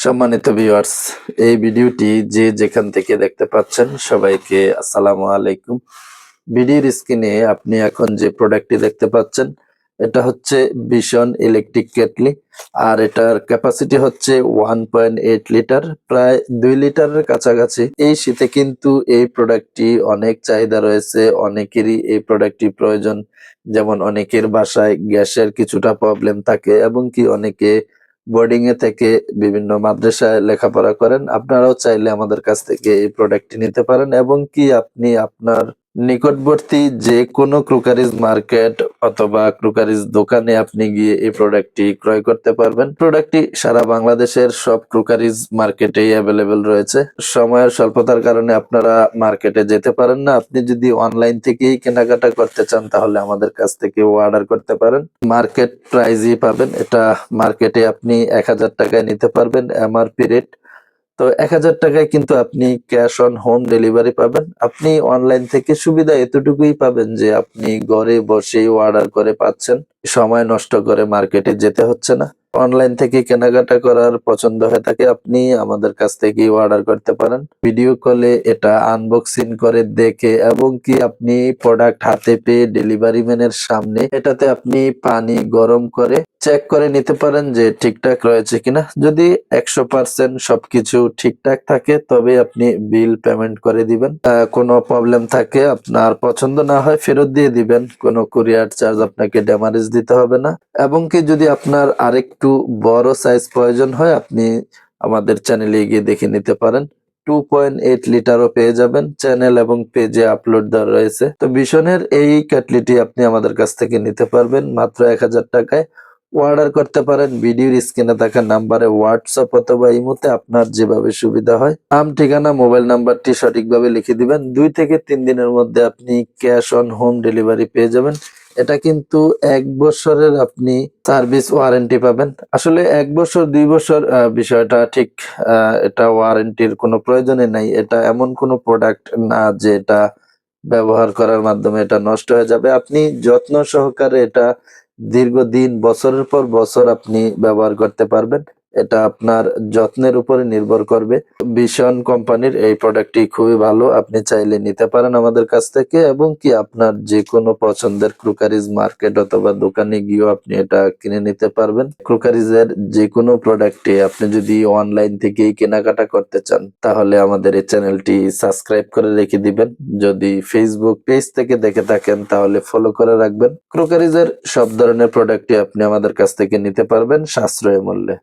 সম্মানিত ভিউয়ার্স, এই ভিডিওটি যে যেখান থেকে দেখতে পাচ্ছেন সবাইকে আসসালামু আলাইকুম। ভিডিওর স্ক্রিনে আপনি এখন যে প্রোডাক্টটি দেখতে পাচ্ছেন এটা হচ্ছে ভিশন ইলেকট্রিক কেটলি। আর এটার ক্যাপাসিটি হচ্ছে 1.8 লিটার, প্রায় 2 লিটারের কাছাকাছি। এই শীতে কিন্তু এই প্রোডাক্টটি অনেক চাহিদা রয়েছে, অনেকেরই এই প্রোডাক্টটি প্রয়োজন। যেমন অনেকের বাসায় গ্যাসের কিছুটা প্রবলেম থাকে এবং কি অনেকে বোর্ডিং এ থেকে বিভিন্ন মাদ্রাসায় লেখাপড়া করেন। আপনারাও চাইলে আমাদের কাছ থেকে এই প্রোডাক্টটি নিতে পারেন এবং কি আপনি আপনার নিকটবর্তী যে কোনো ক্রোকারিজ মার্কেট অথবা ক্রোকারিজ দোকানে আপনি গিয়ে এই প্রোডাক্টটি ক্রয় করতে পারবেন। প্রোডাক্টটি সারা বাংলাদেশের সব ক্রোকারিজ মার্কেটেই অ্যাভেলেবেল রয়েছে। সময়ের স্বল্পতার কারণে আপনারা মার্কেটে যেতে পারেন না। আপনি যদি অনলাইন থেকেই কেনাকাটা করতে চান তাহলে আমাদের কাছ থেকে অর্ডার করতে পারেন। মার্কেট প্রাইজই পাবেন। এটা মার্কেটে আপনি 1000 টাকায় নিতে পারবেন এমআরপি রেট। তো 1000 টাকায় কিন্তু আপনি ক্যাশ অন হোম ডেলিভারি পাবেন। আপনি অনলাইন থেকে সুবিধা এতটুকুই পাবেন যে আপনি ঘরে বসেই অর্ডার করে পাচ্ছেন। সময় নষ্ট করে মার্কেটে যেতে হচ্ছে না। অনলাইন থেকে কেনাকাটা করার পছন্দ হয়ে থাকে আপনি আমাদের কাছ থেকেই অর্ডার করতে পারেন। ভিডিও কলে এটা আনবক্সিং করে দেখে এবং কি আপনি প্রোডাক্ট হাতে পেয়ে ডেলিভারি ম্যানের সামনে এটাতে আপনি পানি গরম করে চেক করে নিতে পারেন যে ঠিকঠাক রয়েছে কিনা। যদি 100% সবকিছু ঠিকঠাক থাকে তবে আপনি বিল পেমেন্ট করে দিবেন। কোনো প্রবলেম থাকে আপনার পছন্দ না হয় ফেরত দিয়ে দিবেন। কোনো কুরিয়ার চার্জ আপনাকে ড্যামারেজ দিতে হবে না। এবং কি যদি আপনার আরেকটু বড় সাইজ প্রয়োজন হয় আপনি আমাদের চ্যানেলে গিয়ে দেখে নিতে পারেন। 2.8 লিটারও পেয়ে যাবেন, চ্যানেল এবং পেজে আপলোড দেওয়া রয়েছে। তো ভিশনের এই কেটলিটি আপনি আমাদের কাছ থেকে নিতে পারবেন মাত্র 1000 টাকায়। অর্ডার করতে পারেন ভিডিওর স্ক্রিনে থাকা নাম্বারে হোয়াটসঅ্যাপ অথবা ইমোতে আপনার যেভাবে সুবিধা হয়। নাম, ঠিকানা, মোবাইল নাম্বারটি সঠিকভাবে লিখে দিবেন। 2 থেকে 3 দিনের মধ্যে আপনি ক্যাশ অন হোম ডেলিভারি পেয়ে যাবেন। এটা কিন্তু 1 বছরের আপনি সার্ভিস ওয়ারেন্টি পাবেন। আসলে 1 বছর 2 বছর বিষয়টা ঠিক, এটা ওয়ারেন্টির কোনো প্রয়োজনই নাই। এটা এমন কোনো প্রোডাক্ট না যে এটা ব্যবহার করার মাধ্যমে এটা নষ্ট হয়ে যাবে। আপনি যত্ন সহকারে এটা দীর্ঘদিন বছরের পর বছর আপনি ব্যবহার করতে পারবেন। এটা আপনার যত্নের উপরে নির্ভর করবে। ভিশন কোম্পানির এই প্রোডাক্টটি খুবই ভালো। আপনি চাইলে নিতে পারেন আমাদের কাছ থেকে এবং কি আপনার যেকোনো পছন্দের ক্রোকারিজ মার্কেট অথবা দোকানে গিয়েও আপনি এটা কিনে নিতে পারবেন। ক্রোকারিজের যেকোনো প্রোডাক্টে আপনি যদি অনলাইন থেকেই কেনাকাটা করতে চান তাহলে আমাদের এই চ্যানেলটি সাবস্ক্রাইব করে রেখে দিবেন। যদি ফেসবুক পেজ থেকে দেখে থাকেন তাহলে ফলো করে রাখবেন। ক্রোকারিজের সব ধরনের প্রোডাক্টই আপনি আমাদের কাছ থেকে নিতে পারবেন সাশ্রয়ী মূল্যে।